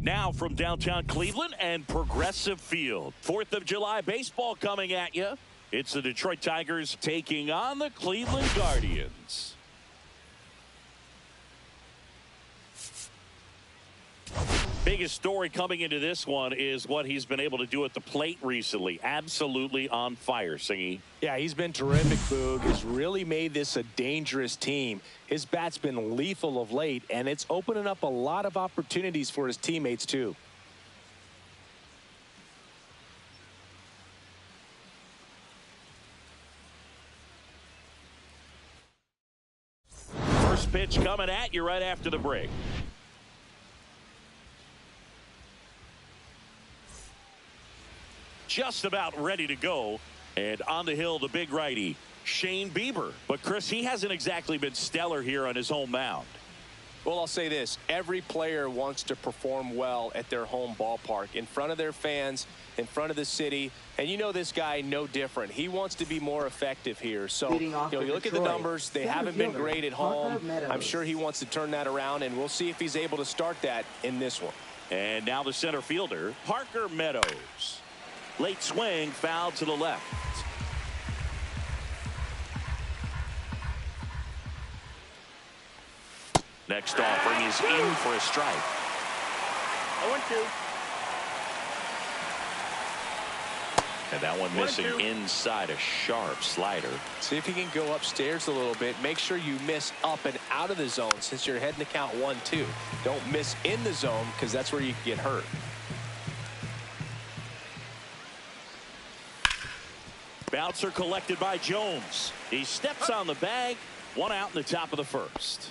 Now from downtown Cleveland and Progressive Field. 4th of July baseball coming at you. It's the Detroit Tigers taking on the Cleveland Guardians. Biggest story coming into this one is what he's been able to do at the plate recently. Absolutely on fire, Singy. Yeah, he's been terrific, Boog. He's really made this a dangerous team. His bat's been lethal of late, and it's opening up a lot of opportunities for his teammates, too. First pitch coming at you right after the break. Just about ready to go. And on the hill, the big righty, Shane Bieber. But, Chris, he hasn't exactly been stellar here on his home mound. Well, I'll say this. Every player wants to perform well at their home ballpark, in front of their fans, in front of the city. And you know this guy no different. He wants to be more effective here. So, you look at the numbers. They haven't been great at home. I'm sure he wants to turn that around, and we'll see if he's able to start that in this one. And now the center fielder, Parker Meadows. Late swing, foul to the left. Next offering is in for a strike. 0-2. And that one missing inside, a sharp slider. See if he can go upstairs a little bit. Make sure you miss up and out of the zone since you're heading to count 1-2. Don't miss in the zone because that's where you can get hurt. Bouncer collected by Jones. He steps on the bag. One out in the top of the first.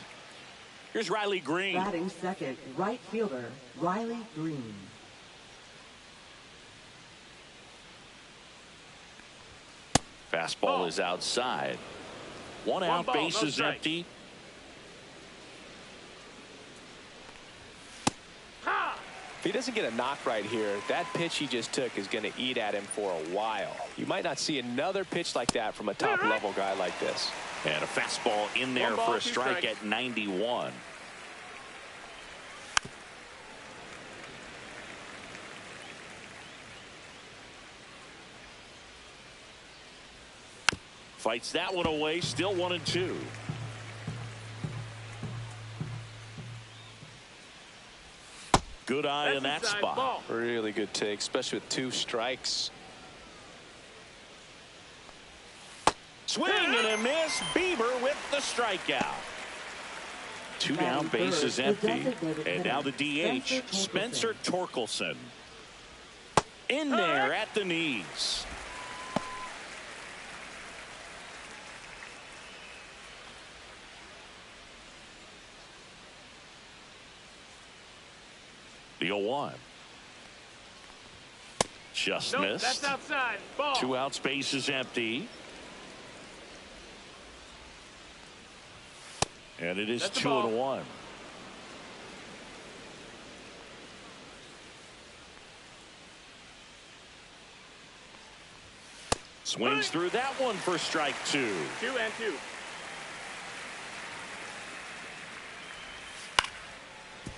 Here's Riley Green. Batting second, right fielder, Riley Green. Fastball is outside. One out, ball, base no is strike. empty. If he doesn't get a knock right here, that pitch he just took is going to eat at him for a while. You might not see another pitch like that from a top-level guy like this. And a fastball in there for a strike at 91. Fights that one away, still 1-2. Good eye in that spot. Ball. Really good take, especially with 2 strikes. Swing and a miss. Bieber with the strikeout. 2 down, bases empty. And now the DH, Spencer Torkelson. In there at the knees. The 0-1. Just missed. That's outside. Ball. 2 outs, base is empty. And it is 2-1. Swings through that one for strike 2. 2-2.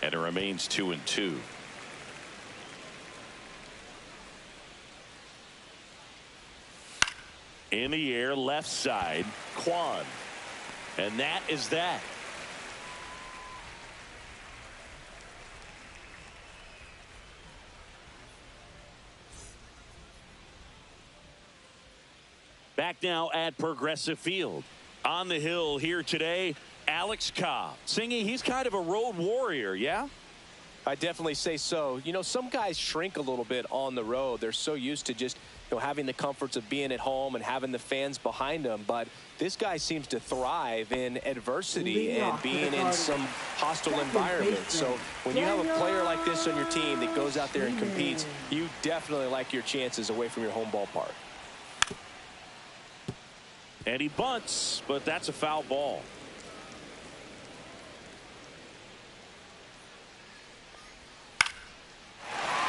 And it remains 2-2. In the air, left side, Kwan. And that is that. Back now at Progressive Field. On the hill here today, Alex Cobb. Singy, he's kind of a road warrior, yeah? I definitely say so. You know, some guys shrink a little bit on the road. They're so used to just, having the comforts of being at home and having the fans behind them. But this guy seems to thrive in adversity and being in some hostile environment. So when you have a player like this on your team that goes out there and competes, you definitely like your chances away from your home ballpark. And he bunts, but that's a foul ball.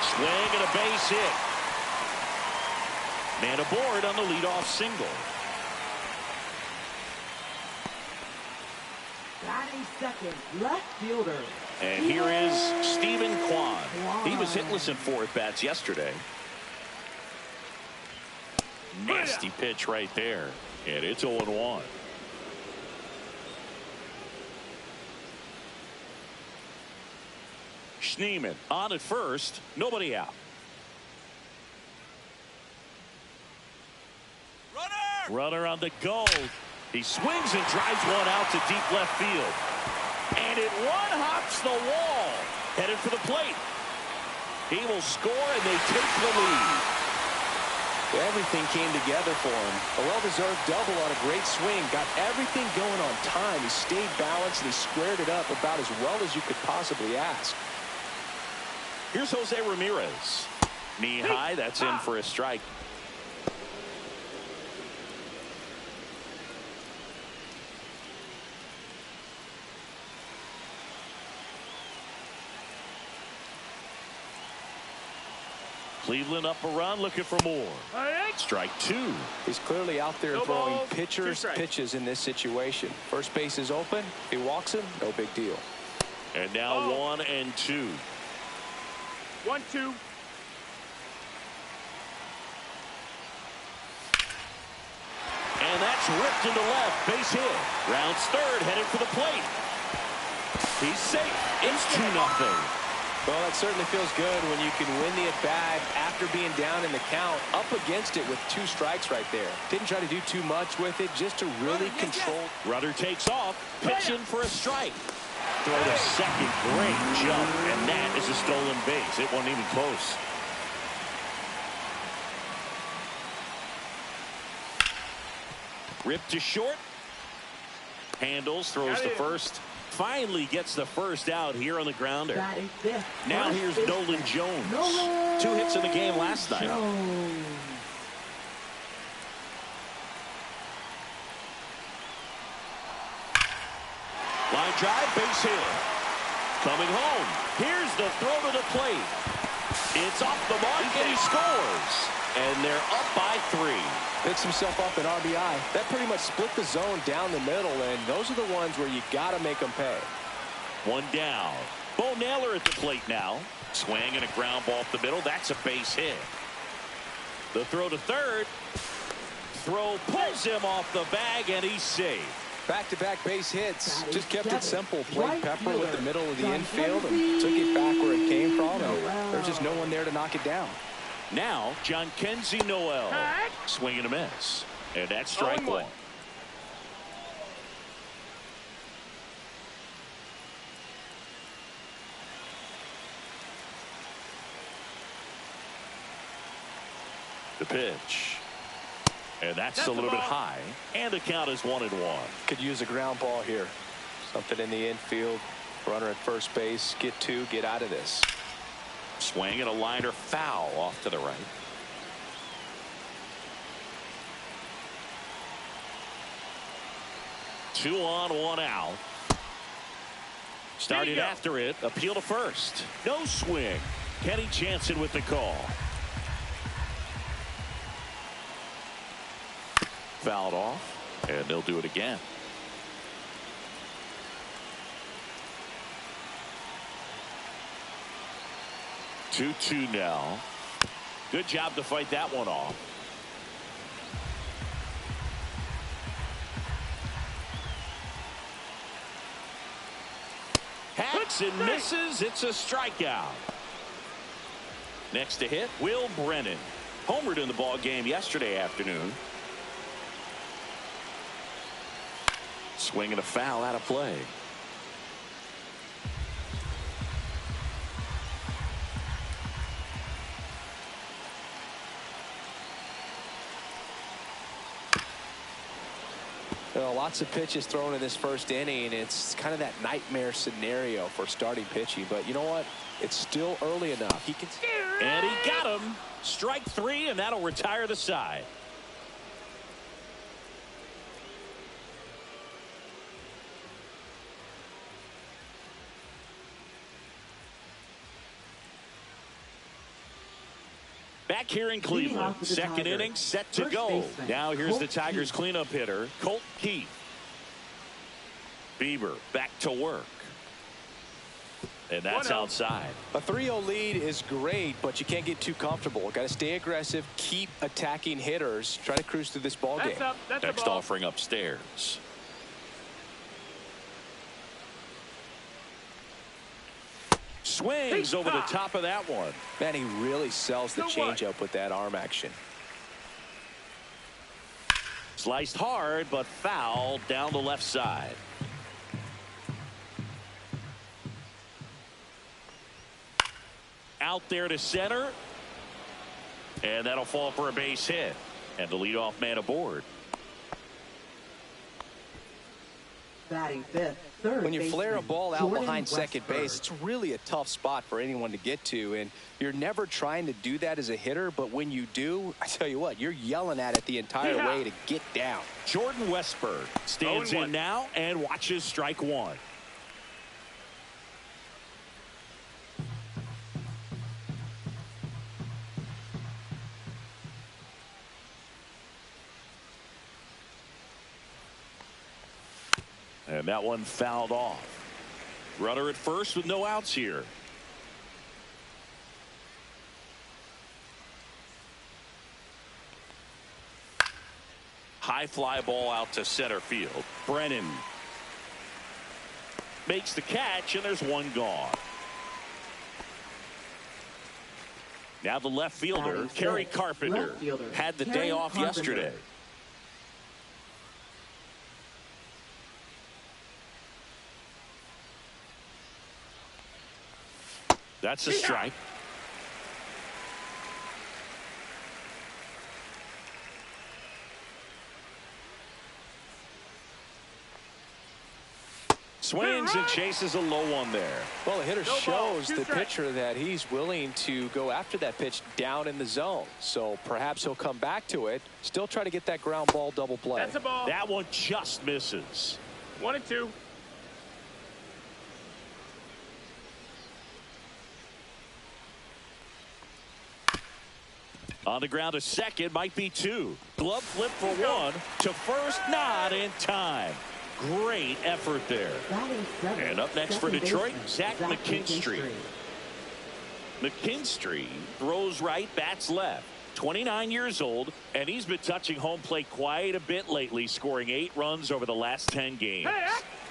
Swing and a base hit. Man aboard on the leadoff single. 22nd, left fielder. And here is Stephen Kwan. He was hitless in 4 at-bats yesterday. Nasty pitch right there. And it's 0-1. Schneemann on at first. Nobody out. Runner on the go. He swings and drives one out to deep left field. And it one-hops the wall. Headed for the plate. He will score, and they take the lead. Everything came together for him. A well-deserved double on a great swing. Got everything going on time. He stayed balanced, and he squared it up about as well as you could possibly ask. Here's Jose Ramirez. Knee high. That's in for a strike. Cleveland up a run, looking for more. Strike 2. He's clearly out there throwing pitchers pitches in this situation. First base is open. If he walks him, no big deal. And now 1-2. 1-2. And that's ripped into left. Base hit. Rounds third, headed for the plate. He's safe. It's 2-0. Well, that certainly feels good when you can win the at-bat after being down in the count, up against it with 2 strikes right there. Didn't try to do too much with it, just to really control. Rudder takes off, pitching for a strike. Throw to second, great jump, and that is a stolen base. It wasn't even close. Ripped to short. Handles, throws to first. Finally gets the first out here on the grounder. Now here's Nolan Jones. 2 hits in the game last night. Line drive, base hit. Coming home. Here's the throw to the plate. It's off the mark, and he scores. And they're up by 3. Picks himself up an RBI. That pretty much split the zone down the middle, and those are the ones where you got to make them pay. 1 down. Bo Naylor at the plate now. Swing and a ground ball up the middle. That's a base hit. The throw to third. Throw pulls him off the bag, and he's safe. Back-to-back base hits. Just kept it simple. Played Pepper with the middle of the infield and took it back where it came from. And there's just no one there to knock it down. Now, John Kenzie Noel. Swing and a miss. And that's strike 1. The pitch. And that's a little bit high. And the count is 1-1. Could use a ground ball here. Something in the infield. Runner at first base. Get 2. Get out of this. Swing and a liner foul off to the right. Two on, 1 out. Started after it. Appeal to first. No swing. Kenny Jansen with the call. Fouled off. And they'll do it again. Two now. Good job to fight that one off. Hacks and misses. It's a strikeout. Next to hit, Will Brennan. Homered in the ball game yesterday afternoon. Swing and a foul out of play. Well, lots of pitches thrown in this first inning. It's kind of that nightmare scenario for starting pitching. But you know what? It's still early enough. He can. And he got him. Strike 3, and that'll retire the side. Back here in Cleveland, second inning set to go. Now here's the Tigers cleanup hitter, Colt Keith. Bieber back to work. And that's 1-0. outside. A 3-0 lead is great, but you can't get too comfortable. Got to stay aggressive, keep attacking hitters, try to cruise through this ball game. That's up. That's Next a ball. offering upstairs. Swings over the top of that one. Man, he really sells the changeup with that arm action. Sliced hard, but foul down the left side. Out there to center. And that'll fall for a base hit. And the leadoff man aboard. Batting fifth, third When you flare a baseman, ball out Jordan behind second Westberg. base, it's really a tough spot for anyone to get to. And you're never trying to do that as a hitter. But when you do, I tell you what, you're yelling at it the entire way to get down. Jordan Westberg stands in now and watches strike one. And that one fouled off. Runner at first with no outs here. High fly ball out to center field. Brennan makes the catch, and there's one gone. Now the left fielder, Kerry Carpenter, had the day off yesterday. That's a strike. Swings and chases a low one there. Well, the hitter No ball, shows two the strikes. pitcher that he's willing to go after that pitch down in the zone. So perhaps he'll come back to it. Still try to get that ground ball double play. That's a ball. That one just misses. 1-2. On the ground to second, might be two. Glove flip for one. To first, not in time. Great effort there. Batting seventh, And up next for second Detroit, baseman, Zach McKinstry. McKinstry throws right, bats left. 29 years old, and he's been touching home plate quite a bit lately, scoring 8 runs over the last 10 games.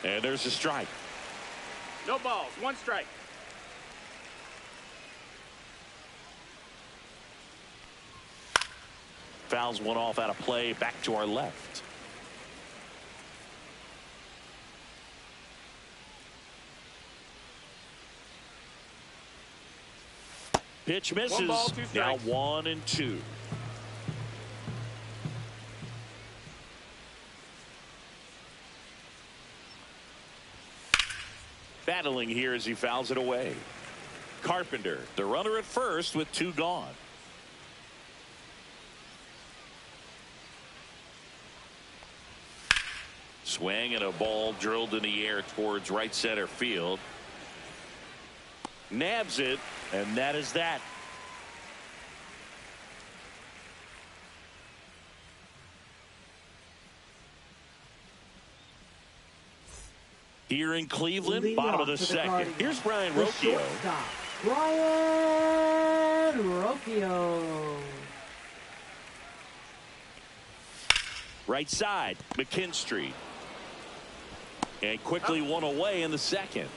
And there's a strike. No balls. 1 strike. Fouls one off out of play, back to our left. Pitch misses. 1 ball, 2 now strikes. 1-2. Battling here as he fouls it away. Carpenter, the runner at first with 2 gone. Swing and a ball drilled in the air towards right center field. Nabs it, and that is that. Here in Cleveland, Leading bottom off of the for the second. Cardinals, Here's Brian the Rocchio. shortstop, Brian Rocchio. Right side, McKinstry. And quickly one away in the second.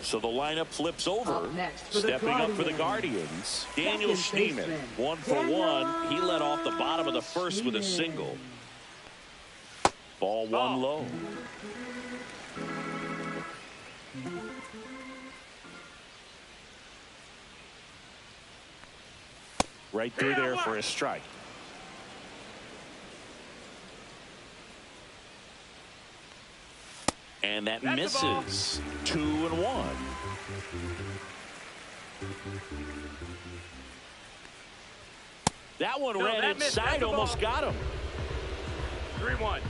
So the lineup flips over. Up next for the Stepping up for the Guardians. Guardians. Daniel Second Schneemann, baseman, 1 for 1. He led off the bottom of the first with a single. Ball 1 low. Right through there for a strike. And that misses. 2-1. That one ran that missed. inside, That's a almost ball. got him. 3-1.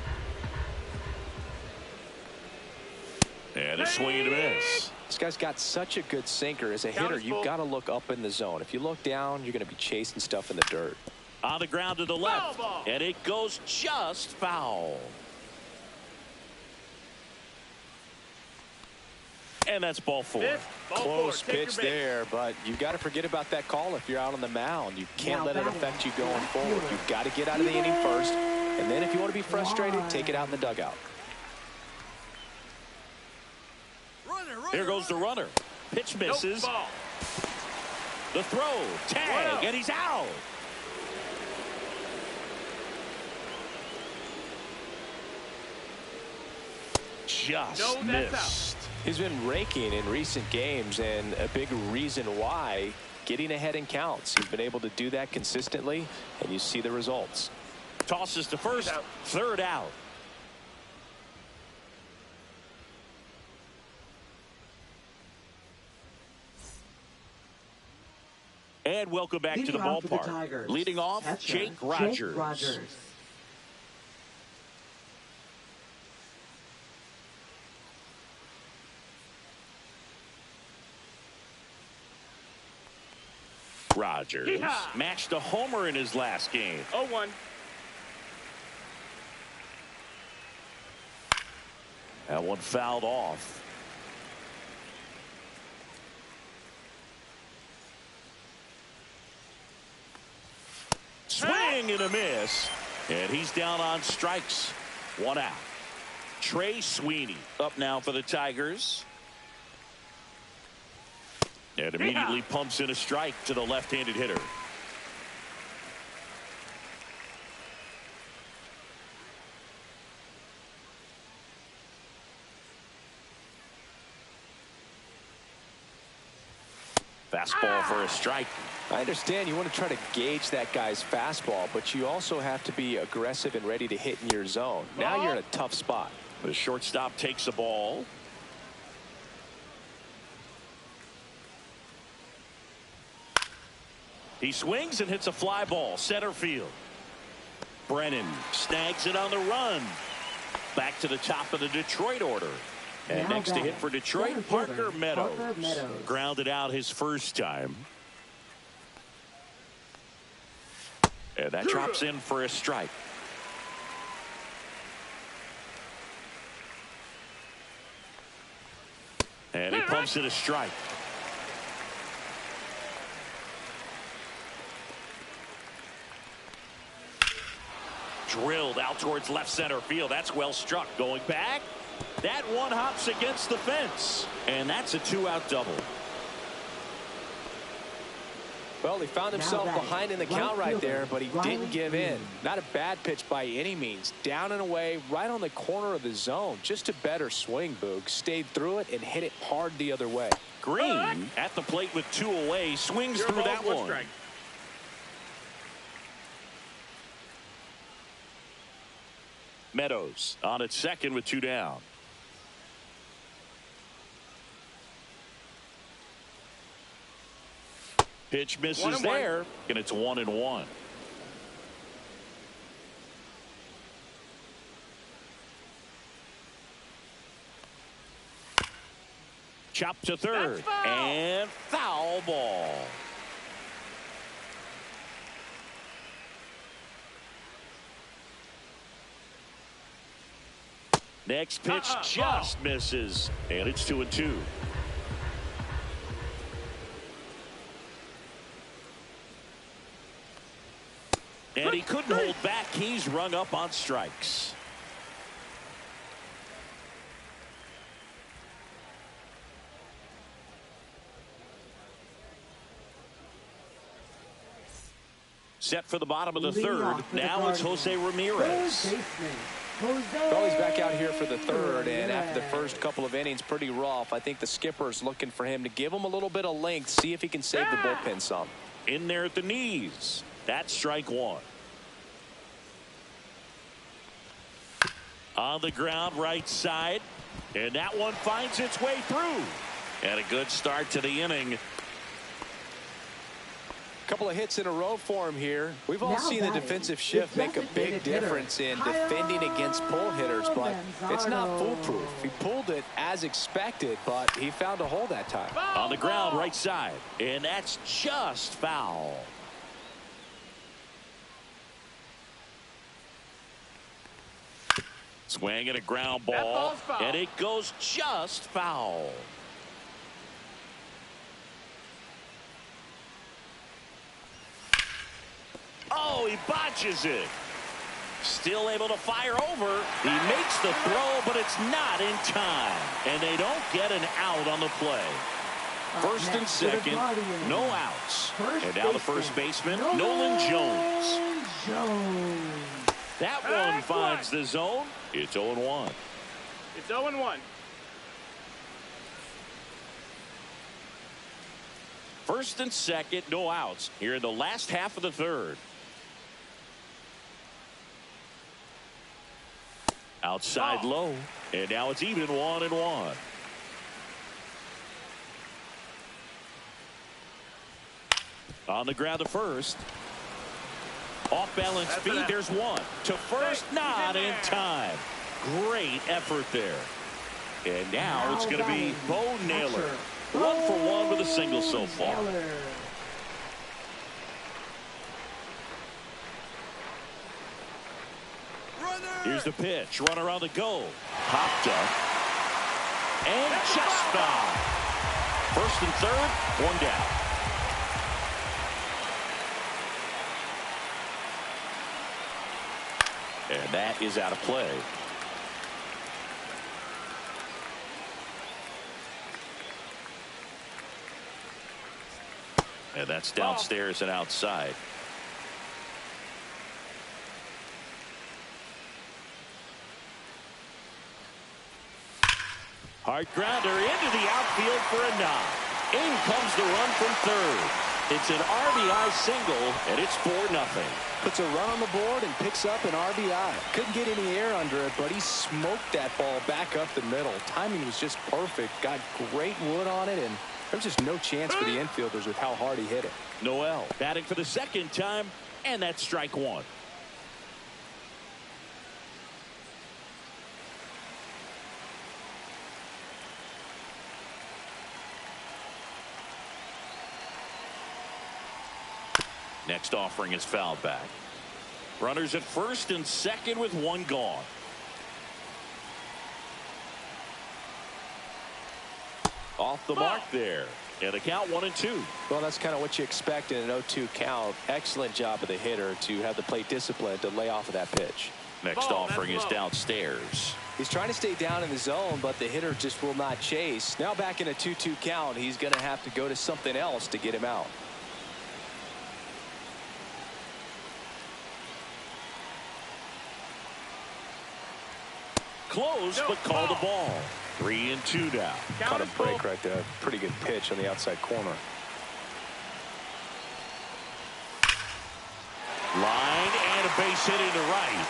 And a swing and a miss. This guy's got such a good sinker. As a hitter, you've got to look up in the zone. If you look down, you're going to be chasing stuff in the dirt. On the ground to the left. Foul ball. And it goes just foul. And that's ball 4. Ball Close 4. Take pitch your base. there, but you've got to forget about that call if you're out on the mound. You can't let it affect you going forward. You've got to get out of the inning first, and then if you want to be frustrated, take it out in the dugout. Here goes the runner. Pitch misses. Nope, ball. The throw. Tag. And he's out. Just missed. He's been raking in recent games, and a big reason why, getting ahead in counts. He's been able to do that consistently, and you see the results. Tosses to first. Third out. And welcome back to the ballpark. Leading off, Jake Rogers. Rogers matched a homer in his last game. 0-1. That one fouled off. Swing and a miss. And he's down on strikes. 1 out. Trey Sweeney up now for the Tigers. And immediately pumps in a strike to the left-handed hitter. Fastball for a strike. I understand you want to try to gauge that guy's fastball, but you also have to be aggressive and ready to hit in your zone. Now you're in a tough spot. The shortstop takes the ball. He swings and hits a fly ball center field. Brennan snags it on the run. Back to the top of the Detroit order. And next to hit for Detroit, Parker Meadows. Grounded out his first time. And that drops in for a strike. And he pumps it a strike. Drilled out towards left center field. That's well struck. Going back. That one hops against the fence. And that's a 2-out double. Well, he found himself behind in the count right there, but he didn't give in. Not a bad pitch by any means. Down and away, right on the corner of the zone. Just a better swing, Boog. Stayed through it and hit it hard the other way. Green at the plate with 2 away. Swings through that one. Strike. Meadows on at second with 2 down. Pitch misses there, and it's 1-1. Chop to third, and foul ball. Next pitch just misses, and it's 2-2. And he couldn't hold back. He's rung up on strikes. Set for the bottom of the third. Now it's Jose Ramirez. Well, he's back out here for the third, and after the first couple of innings, pretty rough. I think the skipper's looking for him to give him a little bit of length, see if he can save the bullpen some. In there at the knees. That's strike 1. On the ground, right side. And that one finds its way through. And a good start to the inning. Couple of hits in a row for him here. We've all seen the defensive shift make a big difference in defending against pull hitters, but it's not foolproof. He pulled it as expected, but he found a hole that time. On the ground, right side. And that's just foul. Swing and a ground ball, and it goes just foul. he botches it. Still able to fire over. He makes the throw, but it's not in time. And they don't get an out on the play. First and second, no outs. And now the first baseman, Nolan Jones. That one finds the zone. It's 0-1. It's 0-1. First and second, no outs here in the last half of the third. Outside low, and now it's even 1-1. On the ground to first. Off balance speed, there's one. To first, not in time. Great effort there. And now it's going to be Bo Naylor. 1-for-1 with a single so far. Here's the pitch. Runner on the go. Popped up. And just foul. First and third, one down. And that is out of play. And that's downstairs and outside. Hard grounder into the outfield for a knock. In comes the run from third. It's an RBI single, and it's 4-0. Puts a run on the board and picks up an RBI. Couldn't get any air under it, but he smoked that ball back up the middle. Timing was just perfect. Got great wood on it, and there was just no chance for the infielders with how hard he hit it. Noel batting for the second time, and that's strike one. Next offering is fouled back. Runners at first and second with one gone. Off the mark there. And the count 1-2. Well, that's kind of what you expect in an 0-2 count. Excellent job of the hitter to have the plate discipline to lay off of that pitch. Next offering is downstairs. He's trying to stay down in the zone, but the hitter just will not chase. Now back in a 2-2 count, he's going to have to go to something else to get him out. Close, but called a ball. 3-2 now. Caught a break right there. Pretty good pitch on the outside corner. Line and a base hit into right.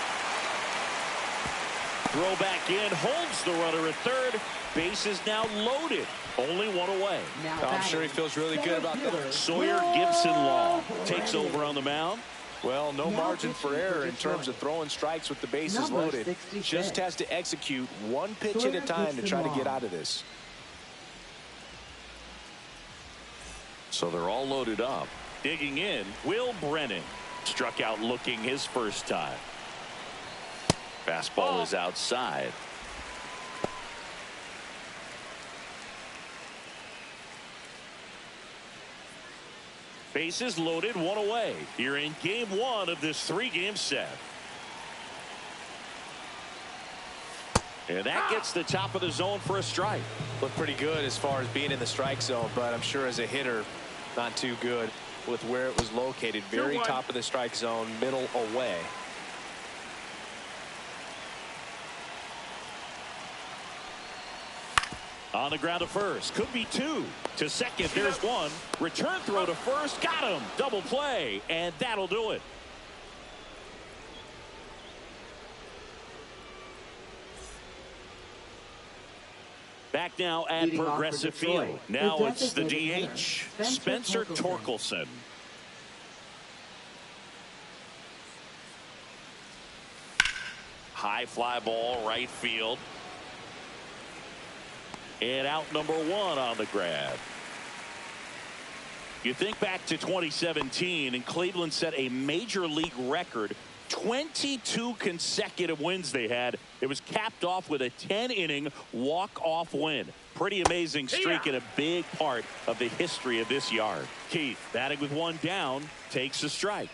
Throw back in, holds the runner at third. Base is now loaded. Only one away. I'm sure he feels really good about that. Sawyer Gibson-Long takes over on the mound. Well, no margin for error in terms of throwing strikes with the bases loaded. 66. Just has to execute one pitch at a time to try to get out of this. So they're all loaded up. Digging in, Will Brennan. Struck out looking his first time. Fastball is outside. Bases loaded, one away here in game one of this three-game set. And that gets the top of the zone for a strike. Looked pretty good as far as being in the strike zone, but I'm sure as a hitter, not too good with where it was located. Very top of the strike zone, middle away. On the ground to first. Could be two. To second, there's one. Return throw to first. Got him. Double play. And that'll do it. Back now at Progressive Field. Now it's the DH, Spencer Torkelson. High fly ball, right field. And out number one on the grab. You think back to 2017, and Cleveland set a major league record. 22 consecutive wins they had. It was capped off with a 10-inning walk-off win. Pretty amazing streak and a big part of the history of this yard. Keith batting with one down, takes a strike.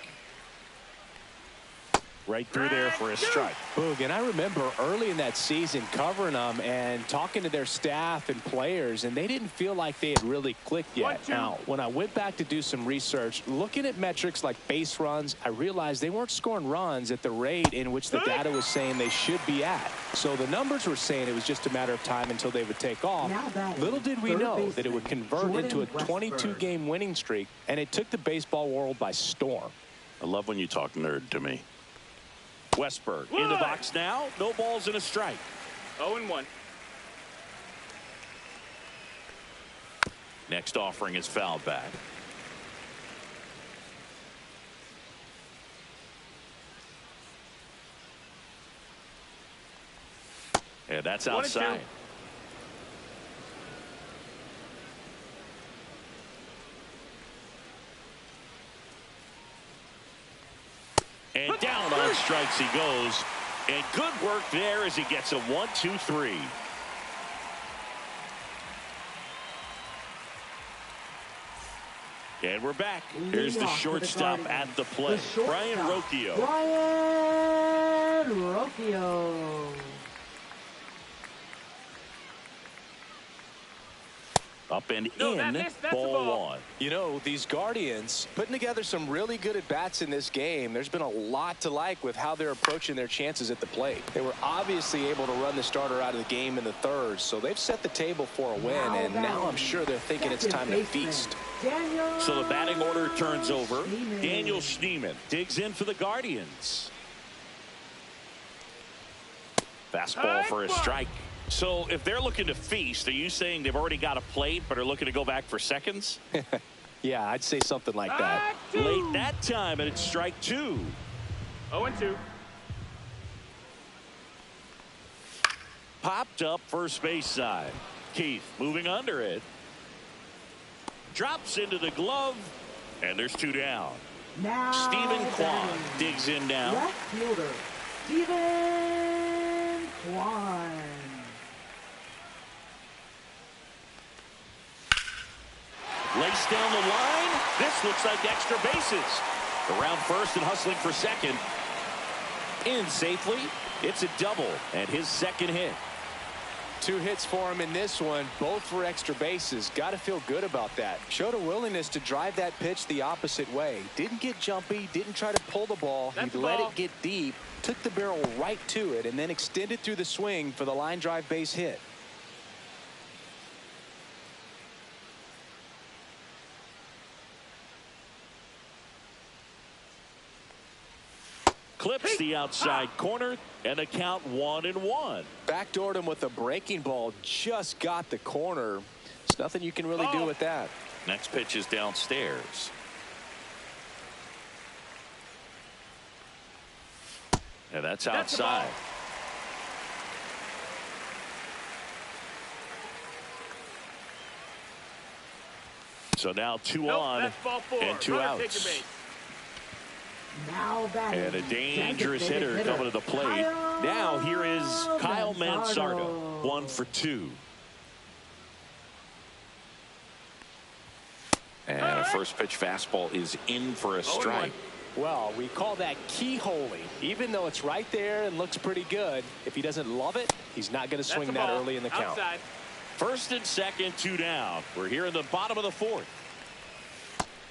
Right through there for a strike. Boog, and I remember early in that season covering them and talking to their staff and players, and they didn't feel like they had really clicked yet. Now, when I went back to do some research, looking at metrics like base runs, I realized they weren't scoring runs at the rate in which the data was saying they should be at. So the numbers were saying it was just a matter of time until they would take off. Little did we know that it would convert into a 22-game winning streak, and it took the baseball world by storm. I love when you talk nerd to me. Westberg in the box now. No balls and a strike. 0-1. Next offering is fouled back. And that's outside. And down on strikes he goes. And good work there as he gets a 1-2-3. And we're back. Here's the shortstop at the plate, Brian Rocchio. Brian Rocchio. Up and in, that's ball one. You know, these Guardians putting together some really good at-bats in this game. There's been a lot to like with how they're approaching their chances at the plate. They were obviously able to run the starter out of the game in the third, so they've set the table for a win, and now I'm sure they're thinking it's time to feast. So the batting order turns over. Daniel Schneemann digs in for the Guardians. Fastball for a strike. So if they're looking to feast, are you saying they've already got a plate but are looking to go back for seconds? Yeah, I'd say something like that. Late that time, and it's strike two. 0-2. Popped up first base side. Keith moving under it. Drops into the glove, and there's two down. Now Stephen Kwan digs in now. left fielder, Stephen Kwan. Lace down the line. This looks like extra bases. Around first and hustling for second. In safely. It's a double and his second hit. 2 hits for him in this one, both for extra bases. Got to feel good about that. Showed a willingness to drive that pitch the opposite way. Didn't get jumpy, didn't try to pull the ball. He let it get deep, took the barrel right to it, and then extended through the swing for the line drive base hit. Clips the outside corner, and the count 1-1. Backdoored him with a breaking ball, just got the corner. There's nothing you can really do with that. Next pitch is downstairs. And that's outside. So now 2 on and 2 outs. Now batting. And a dangerous hitter coming to the plate. Now here is Kyle Manzardo, 1 for 2. And a first pitch fastball is in for a strike. Well, we call that keyholing. Even though it's right there and looks pretty good, if he doesn't love it, he's not going to swing that early in the count. First and second, 2 down. We're here in the bottom of the 4th.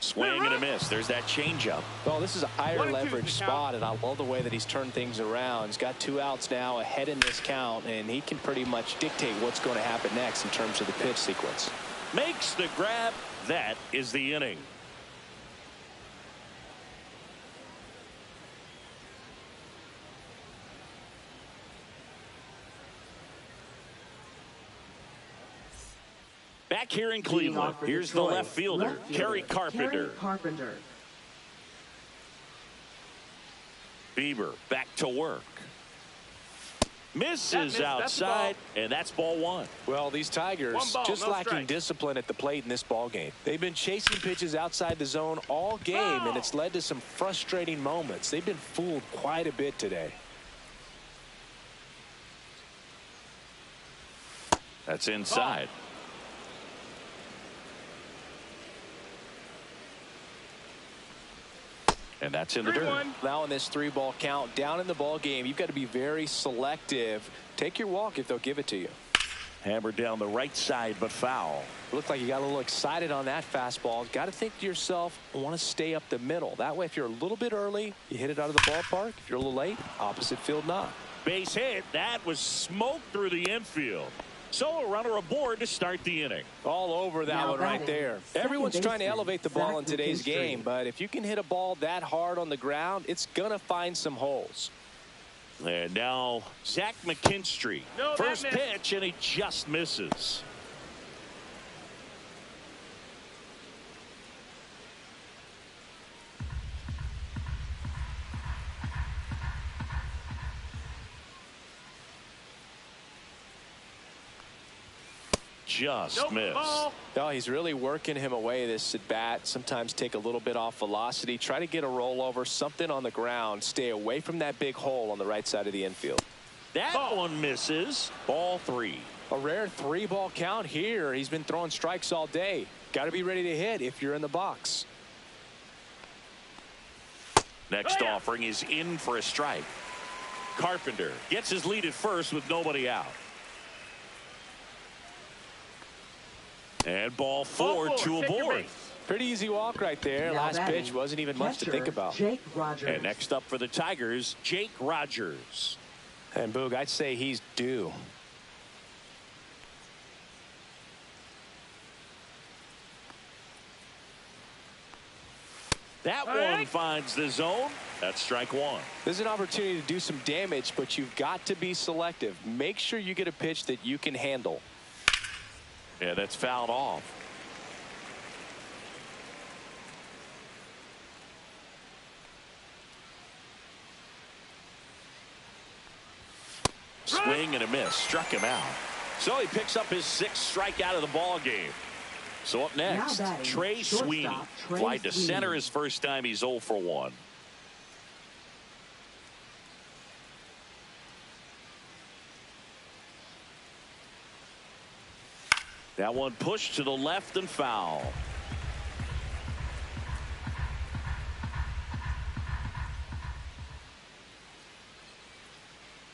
Swing and a miss. There's that changeup. Well, this is a higher leverage spot, and I love the way that he's turned things around. He's got 2 outs now ahead in this count, and he can pretty much dictate what's going to happen next in terms of the pitch sequence. Makes the grab. That is the inning. Back here in Cleveland, here's the left fielder, Kerry Carpenter. Bieber back to work. Misses outside, and that's ball 1. Well, these Tigers just lacking discipline at the plate in this ball game. They've been chasing pitches outside the zone all game, and it's led to some frustrating moments. They've been fooled quite a bit today. That's inside. And that's in the dirt. 3-1. Now in this 3-ball count, down in the ball game, you've got to be very selective. Take your walk if they'll give it to you. Hammered down the right side, but foul. Looked like you got a little excited on that fastball. Got to think to yourself, I want to stay up the middle. That way, if you're a little bit early, you hit it out of the ballpark. If you're a little late, opposite field knock. Base hit. That was smoke through the infield. So a runner aboard to start the inning. All over that Now one right batting, there. second Everyone's trying to baseman, elevate the ball in Zach today's McKinstry. game, but if you can hit a ball that hard on the ground, it's going to find some holes. And now Zach McKinstry. No, that First missed. pitch, and he just misses. Just Nope, missed. ball. No, he's really working him away this at bat. Sometimes take a little bit off velocity. Try to get a rollover, something on the ground. Stay away from that big hole on the right side of the infield. That Ball. one misses. Ball 3. A rare 3-ball count here. He's been throwing strikes all day. Got to be ready to hit if you're in the box. Next Oh, yeah. offering is in for a strike. Carpenter gets his lead at first with nobody out. And ball 4 Ball 4, to take your aboard. base. Pretty easy walk right there. Now Last batting, pitch wasn't even much to think catcher, about. Jake Rogers. And next up for the Tigers, Jake Rogers. And Boog, I'd say he's due. That All one right. finds the zone. That's strike 1. There's an opportunity to do some damage, but you've got to be selective. Make sure you get a pitch that you can handle. Yeah, that's fouled off. Swing and a miss. Struck him out. So he picks up his 6th strikeout of the ball game. So up next, Now batting, Trey shortstop, Sweeney. Trey Fly to Sweeney. center his first time. He's 0 for 1. That one pushed to the left and foul.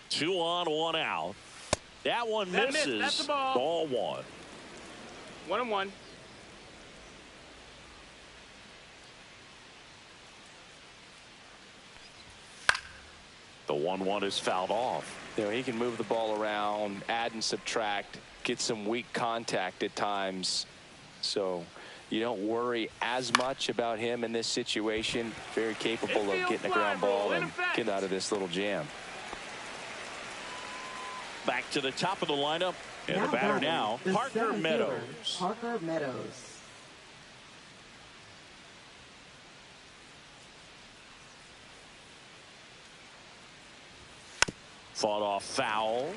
Two on, 1 out. That one That missed. misses. That's the ball. Ball 1. 1-1. The 1-1 is fouled off. You know, he can move the ball around, add and subtract, get some weak contact at times. So you don't worry as much about him in this situation. Very capable of Infield getting a fly ground ball ball in and effect. getting out of this little jam. Back to the top of the lineup. And the Now batter batting, now, the Parker center fielder, Meadows. Parker Meadows. Fought off foul.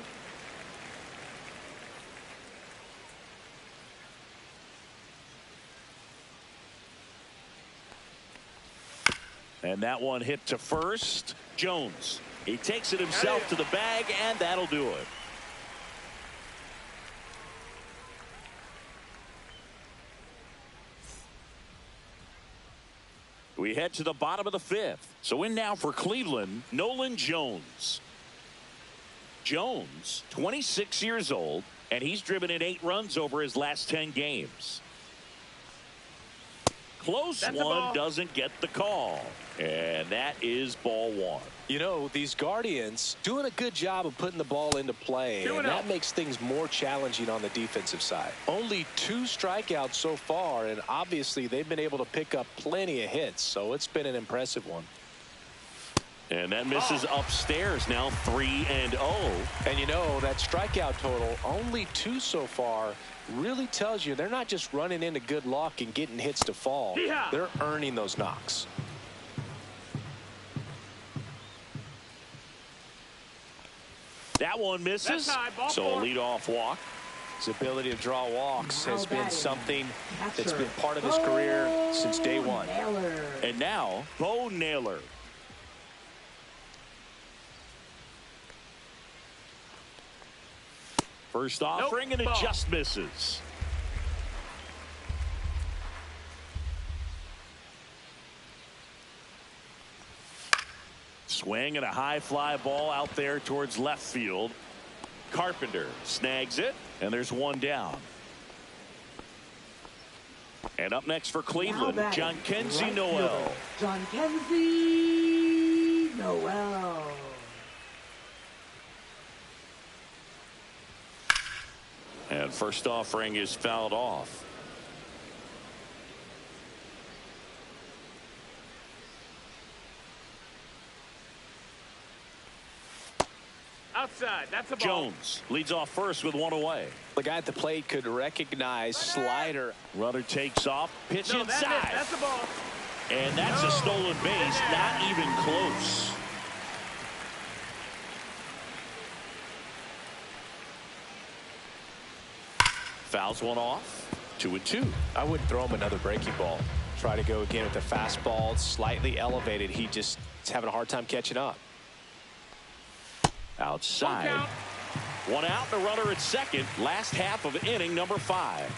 And that one hit to first. Jones. He takes it himself to the bag, and that'll do it. We head to the bottom of the 5th. So in now for Cleveland, Nolan Jones. Jones, 26 years old, and he's driven in 8 runs over his last 10 games. Close That's a one, ball. doesn't get the call. And that is ball 1. You know, these Guardians doing a good job of putting the ball into play, and 2-0. that makes things more challenging on the defensive side. Only 2 strikeouts so far, and obviously they've been able to pick up plenty of hits, so it's been an impressive one. And that misses upstairs now, 3-0. And you know, that strikeout total, only 2 so far, really tells you they're not just running into good luck and getting hits to fall. Yeah. They're earning those knocks. That one misses. That's high, ball So a 4. leadoff walk. His ability to draw walks Now has been batting, something that's catcher, been part of his career since day Bo 1. Naylor. And now, Bo Naylor. First offering, and it ball. just misses. Swing and a high fly ball out there towards left field. Carpenter snags it, and there's one down. And up next for Cleveland, John Kenzie Noel. John Kenzie Noel. And first offering is fouled off. Outside. That's a ball. Jones leads off first with one away. The guy at the plate could recognize slider. Runner takes off. Pitch inside. That's a ball. And that's a stolen base. Not even close. Fouls one off. 2-2. I wouldn't throw him another breaking ball. Try to go again with the fastball. Slightly elevated. He just is having a hard time catching up. Outside. One out, the runner at second. Last half of inning number 5.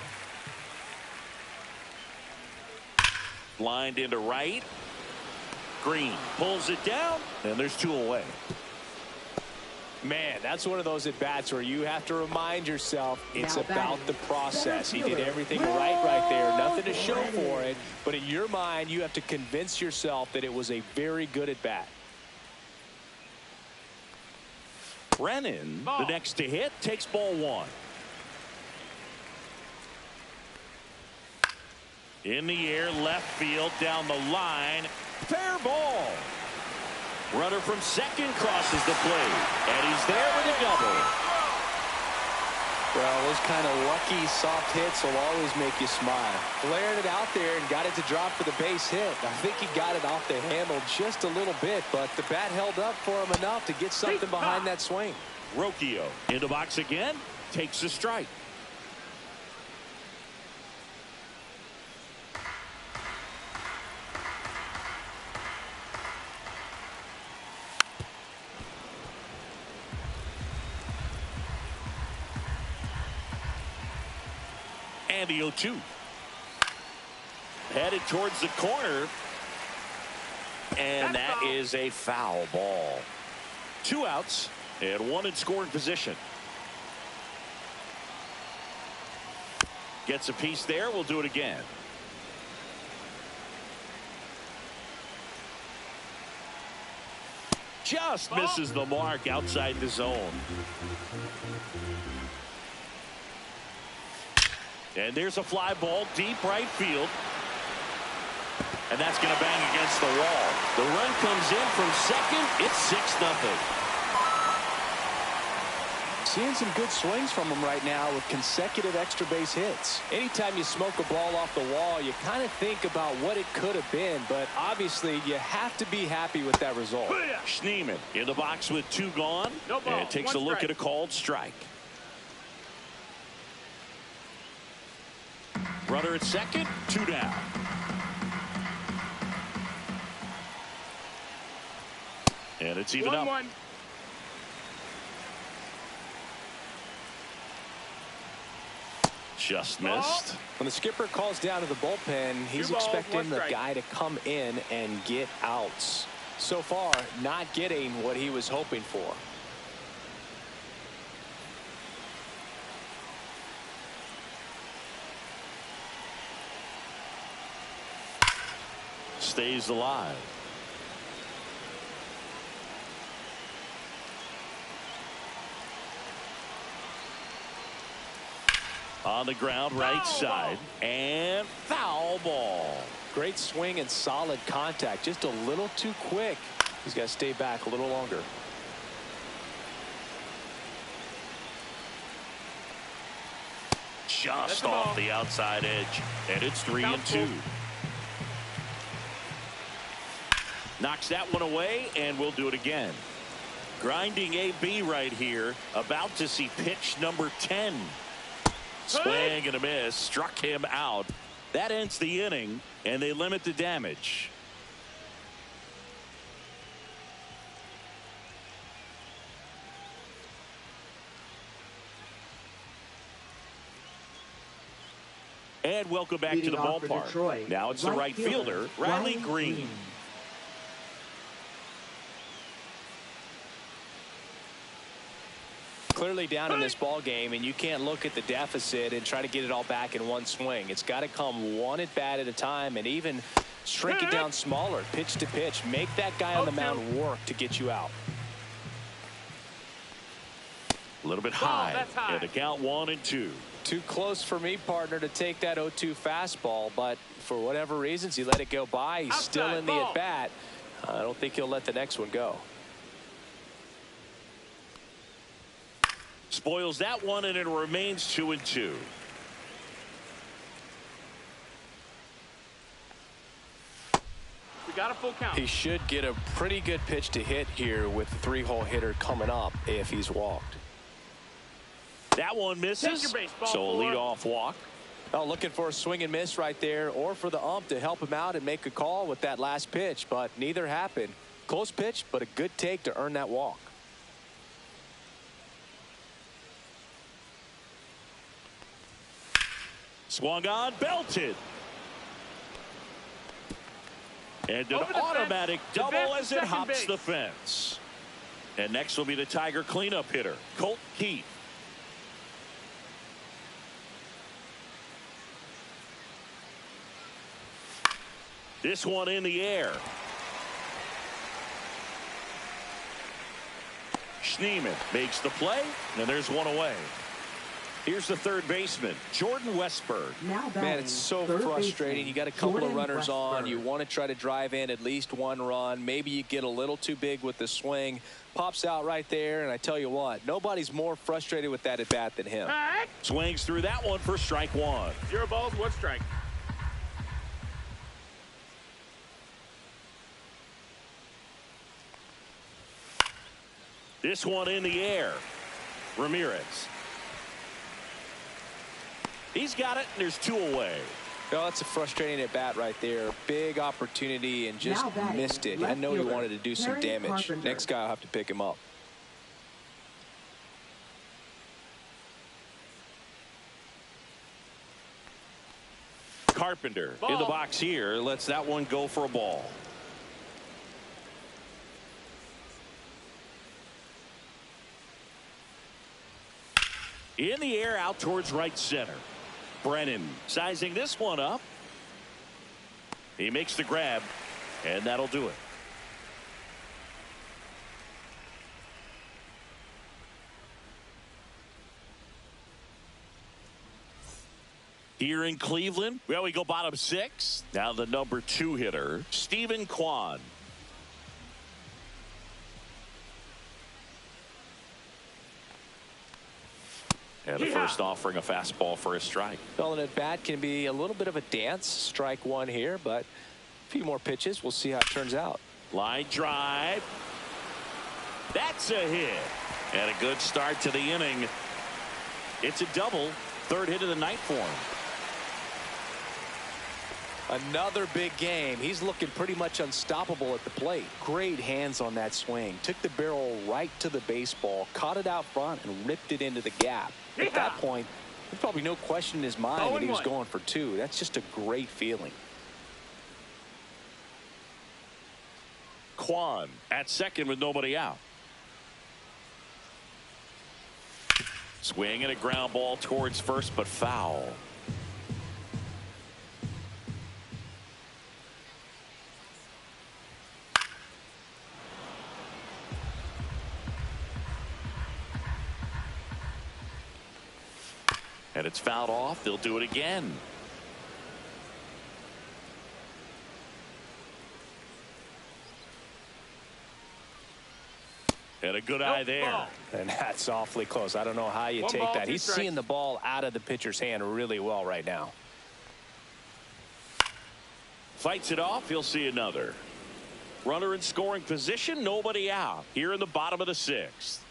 Lined into right. Green pulls it down, and there's 2 away. Man, that's one of those at bats where you have to remind yourself it's about the process. He did everything right there. Nothing to show for it. But in your mind, you have to convince yourself that it was a very good at bat. Brennan, the next to hit, takes ball 1. In the air, left field, down the line. Fair ball. Runner from second crosses the plate, and he's there with a double. Well, those kind of lucky soft hits will always make you smile. Flared it out there and got it to drop for the base hit. I think he got it off the handle just a little bit, but the bat held up for him enough to get something behind that swing. Rocchio in the box again, takes a strike. And the 0-2. Headed towards the corner. And that is a foul ball. 2 outs and 1 in scoring position. Gets a piece there. We'll do it again. Just misses the mark outside the zone. And there's a fly ball deep right field. And that's going to bang against the wall. The run comes in from second. It's 6-0. Seeing some good swings from him right now with consecutive extra base hits. Anytime you smoke a ball off the wall, you kind of think about what it could have been. But obviously, you have to be happy with that result. Schneemann in the box with 2 gone. No ball. And takes a look at a called strike. Runner at second, 2 down. And it's even up. 1-1. Just missed. When the skipper calls down to the bullpen, he's expecting the guy to come in and get outs. So far, not getting what he was hoping for. Stays alive. On the ground, right side, and foul ball. Great swing and solid contact. Just a little too quick. He's got to stay back a little longer. Just off the outside edge, and it's 3-2. Knocks that one away, and we'll do it again. Grinding AB right here, about to see pitch number 10. Swing and a miss, struck him out. That ends the inning, and they limit the damage. And welcome back to the ballpark. Now it's the right fielder, Riley Green. clearly down in this ball game, and you can't look at the deficit and try to get it all back in one swing. It's got to come one at bat at a time, and even shrink it down smaller, pitch to pitch. Make that guy on the mound work to get you out. A little bit high. And the count 1-2. Too close for me, partner, to take that 0-2 fastball, but for whatever reasons, he let it go by. He's still in the at-bat. I don't think he'll let the next one go. Spoils that one, and it remains 2-2. We got a full count. He should get a pretty good pitch to hit here with the 3-hole hitter coming up if he's walked. That one misses, so a leadoff walk. Oh, looking for a swing and miss right there, or for the ump to help him out and make a call with that last pitch, but neither happened. Close pitch, but a good take to earn that walk. Swung on, belted. And an automatic double as it hops the fence. And next will be the Tiger cleanup hitter, Colt Keith. This one in the air. Schneemann makes the play, and there's one away. Here's the third baseman, Jordan Westberg. Man, it's so frustrating. You got a couple of runners on. You want to try to drive in at least one run. Maybe you get a little too big with the swing. Pops out right there, and I tell you what, nobody's more frustrated with that at bat than him. Swings through that one for strike one. 0 balls, 1 strike. This one in the air. Ramirez. He's got it, and there's 2 away. Well, that's a frustrating at bat right there. Big opportunity and just missed it. I know he wanted to do some damage. Next guy will have to pick him up. Carpenter in the box here. Lets that one go for a ball. In the air out towards right center. Brennan sizing this one up. He makes the grab, and that'll do it. Here in Cleveland, well, we go bottom 6. Now the number 2 hitter, Stephen Kwan. And the first offering a fastball for a strike. Well, an at bat can be a little bit of a dance. Strike one here, but a few more pitches. We'll see how it turns out. Line drive. That's a hit. And a good start to the inning. It's a double. 3rd hit of the night for him. Another big game. He's looking pretty much unstoppable at the plate. Great hands on that swing. Took the barrel right to the baseball, caught it out front, and ripped it into the gap. At that point, there's probably no question in his mind that he was going for 2. That's just a great feeling. Kwan at second with nobody out. Swing and a ground ball towards first, but foul. And it's fouled off. They'll do it again. And a good eye there. And that's awfully close. I don't know how you take that. He's seeing the ball out of the pitcher's hand really well right now. Fights it off. He'll see another. Runner in scoring position. Nobody out. Here in the bottom of the 6th.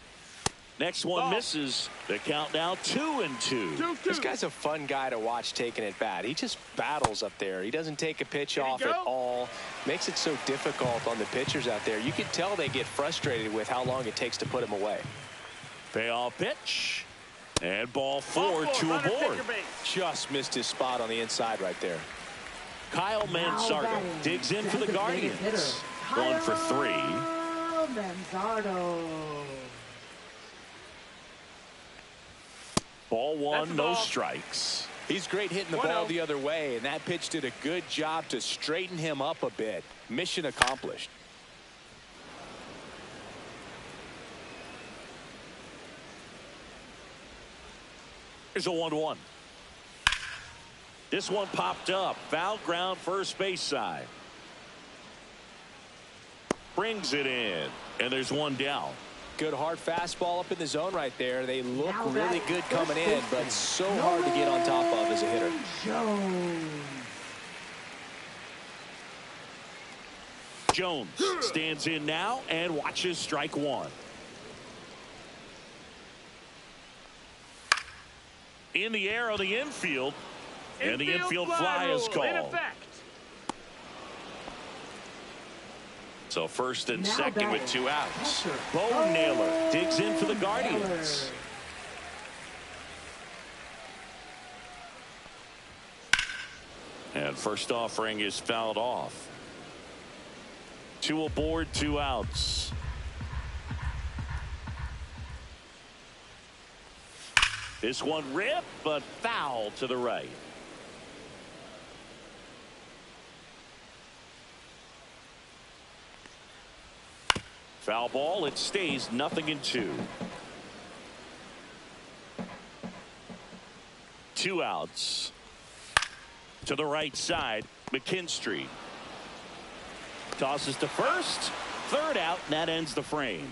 Next one misses. The count now 2-2. This guy's a fun guy to watch taking at bat. He just battles up there. He doesn't take a pitch off at all. Makes it so difficult on the pitchers out there. You can tell they get frustrated with how long it takes to put him away. Payoff pitch. And ball 4, 2 aboard. Just missed his spot on the inside right there. Kyle Manzardo digs in for the Guardians. Going for 3. Manzardo. Ball That's one, the no ball. strikes. He's great hitting the 1-0. ball the other way, and that pitch did a good job to straighten him up a bit. Mission accomplished. Here's a 1-1. This one popped up. Foul ground, first base side. Brings it in, and there's one down. Good hard fastball up in the zone right there. They look Now really batting good first coming in, but baseman, so hard to get on top of as a hitter. Jones. Jones stands in now and watches strike one. In the air on the infield, and the infield fly is rule in called. effect. So first and Now second with batting, 2 outs. catcher, Bo Naylor digs in for the Guardians. And first offering is fouled off. 2 aboard, 2 outs. This one ripped, but foul to the right. Foul ball, it stays 0-2. 2 outs. To the right side, McKinstry. Tosses to first. Third out, and that ends the frame.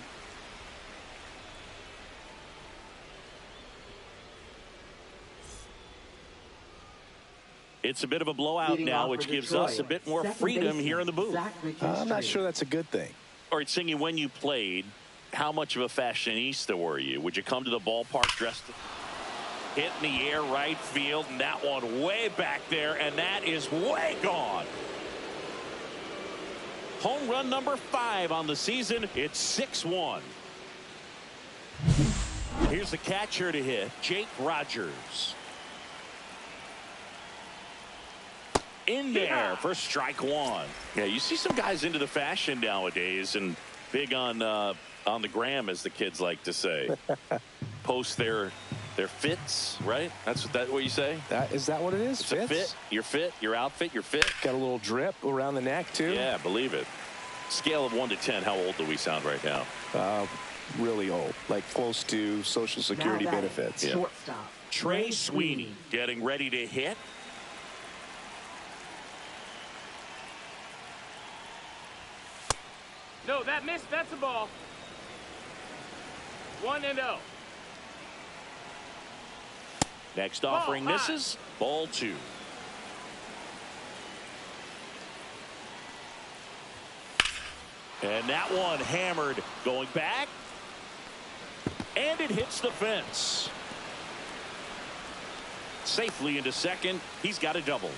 It's a bit of a blowout Leading now, off which for gives Detroit, us a bit more second freedom baseman, here in the booth. Zach I'm not McKinstry. sure that's a good thing. All right, Singy, when you played, how much of a fashionista were you? Would you come to the ballpark dressed, hit in the air right field, and that one way back there, and that is way gone. Home run number 5 on the season. It's 6-1. Here's the catcher to hit, Jake Rogers. In there for strike one. Yeah, you see some guys into the fashion nowadays and big on the gram, as the kids like to say. Post their fits, right? That's what you say? Is that what it is? It's a fit, your fit, your outfit, your fit. Got a little drip around the neck, too. Yeah, believe it. Scale of 1 to 10, how old do we sound right now? Really old, like close to Social Security Now batting, benefits. Yeah. Shortstop. Trey Sweeney getting ready to hit. No, that missed. That's a ball. 1-0. Next offering Ball misses. Ball 2. And that one hammered, going back, and it hits the fence. Safely into second. He's got a double.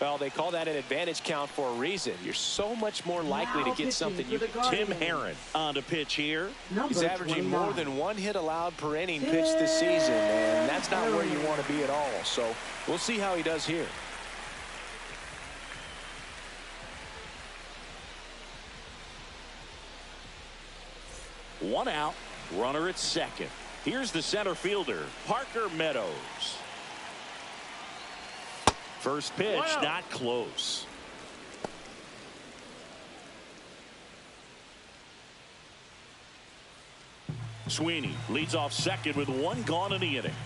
Well, they call that an advantage count for a reason. You're so much more likely Now to get something pitching for you. the Tim Guardians, Herron on to pitch here. number He's averaging 29. more than 1 hit allowed per inning pitched this season, and that's not where you want to be at all. So we'll see how he does here. One out, runner at second. Here's the center fielder, Parker Meadows. First pitch, Wow. not close. Sweeney leads off second with 1 gone in the inning.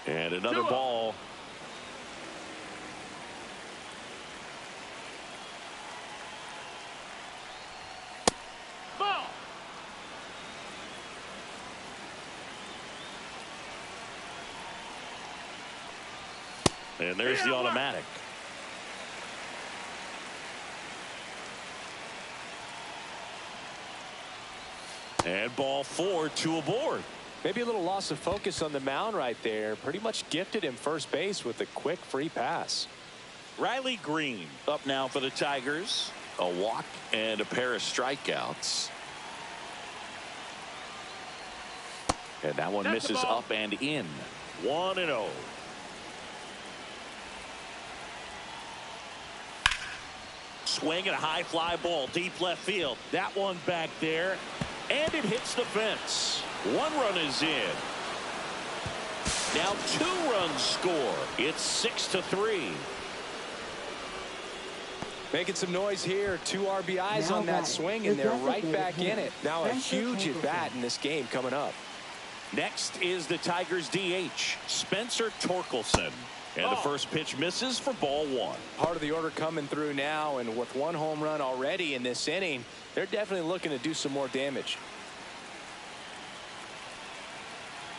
And another 2-0. ball. Ball. And there's the automatic. And ball 4, 2 aboard. Maybe a little loss of focus on the mound right there. Pretty much gifted him first base with a quick free pass. Riley Green up now for the Tigers. A walk and a pair of strikeouts. And that one That's a misses ball. up and in. 1-0. Swing and a high fly ball deep left field. That one back there. And it hits the fence. 1 run is in. Now 2 runs score. It's 6-3. Making some noise here. 2 RBIs on that swing, and they're right back in it. Now a huge at bat in this game coming up. Next is the Tigers DH, Spencer Torkelson. And the first pitch misses for ball 1. Part of the order coming through now, and with 1 home run already in this inning, they're definitely looking to do some more damage.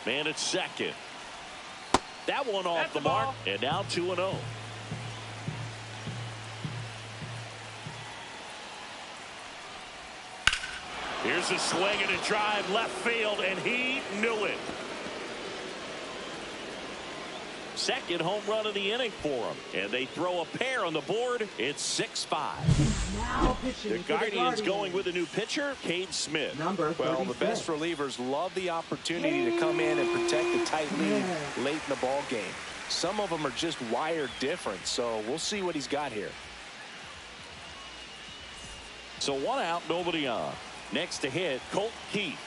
Man at second. That one off the mark, and now 2-0. Here's a swing and a drive left field, and he knew it. Second home run of the inning for him, and they throw a pair on the board. It's 6-5. Now pitching The Guardians going with a new pitcher, Cade Smith. Number 36. Well, the best relievers love the opportunity to come in and protect the tight lead late in the ball game. Some of them are just wired different, so we'll see what he's got here. So 1 out, nobody on. Next to hit, Colt Keith.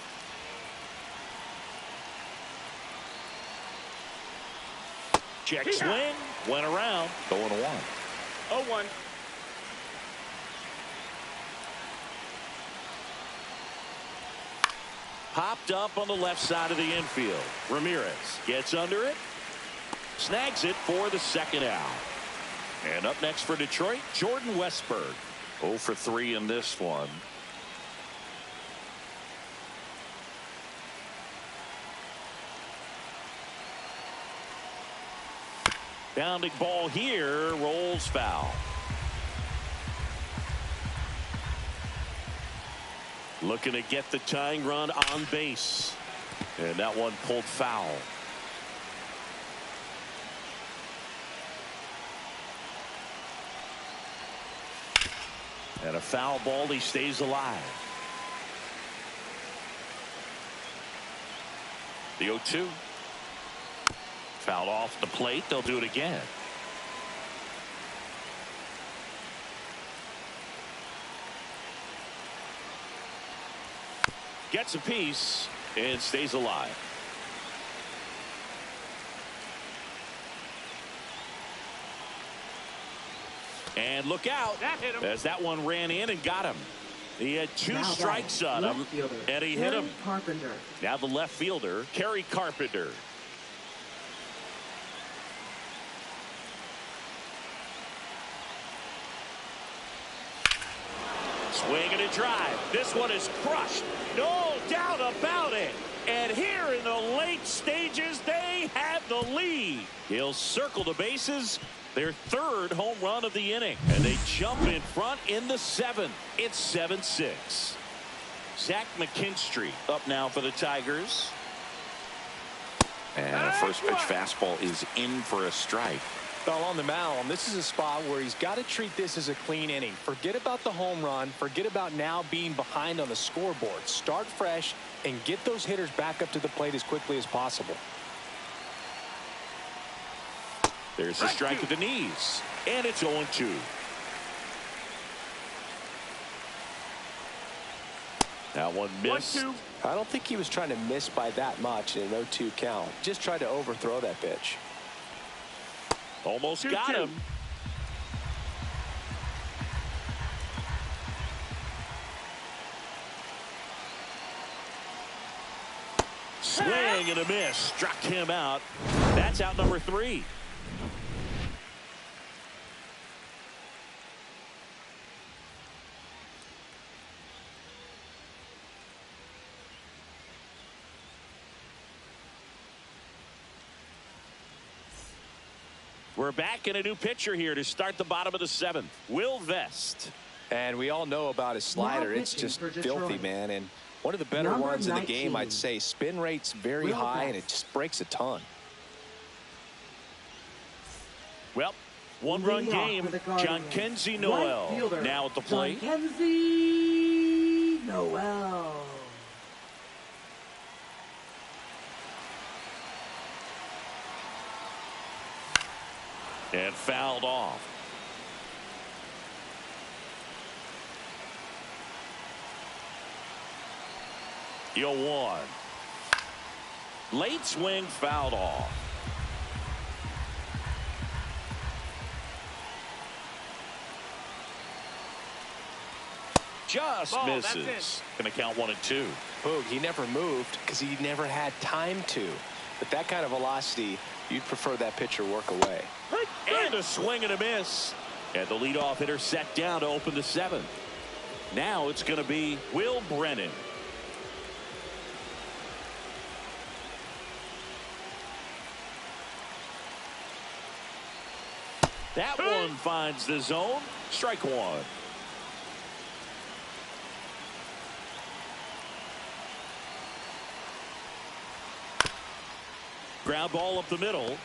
Check swing, went around, going to 1. 0-1. Popped up on the left side of the infield. Ramirez gets under it, snags it for the 2nd out. And up next for Detroit, Jordan Westburg. 0 for 3 in this one. Bounding ball here, rolls foul. Looking to get the tying run on base. And that one pulled foul. And a foul ball, he stays alive. The 0-2. Fouled off the plate. They'll do it again. Gets a piece and stays alive. And look out, as that one ran in and got him. He had 2 strikes on him, and he hit him. Carpenter. Now the left fielder, Kerry Carpenter. Swing and a drive. This one is crushed. No doubt about it. And here in the late stages, they have the lead. He'll circle the bases. Their 3rd home run of the inning. And they jump in front in the 7th. It's 7-6. Zach McKinstry up now for the Tigers. And a first pitch fastball is in for a strike. Well, on the mound, this is a spot where he's got to treat this as a clean inning. Forget about the home run. Forget about now being behind on the scoreboard. Start fresh and get those hitters back up to the plate as quickly as possible. There's a strike to the knees. And it's 0-2. That one missed. 1-2. I don't think he was trying to miss by that much in an 0-2 count. Just tried to overthrow that pitch. Almost 2-2. got him. Swing and a miss. Struck him out. That's out number 3. We're back in a new pitcher here to start the bottom of the 7th. Will Vest. And we all know about his slider. It's just filthy, man. And one of the better Number ones in the 19. game, I'd say. Spin rate's very Will high, Vest. and it just breaks a ton. Well, 1-run Leading off game. for the Guardians. John Kenzie Right Noel fielder, now at the plate. Kenzie Noel. And fouled off. 0-1. Late swing fouled off. Just Ball, misses. Going to count 1-2. Boog, he never moved because he never had time to. But that kind of velocity, you'd prefer that pitcher work away. And a swing and a miss. And the leadoff hitter set down to open the 7th. Now it's going to be Will Brennan. That one finds the zone. Strike one. Ground ball up the middle.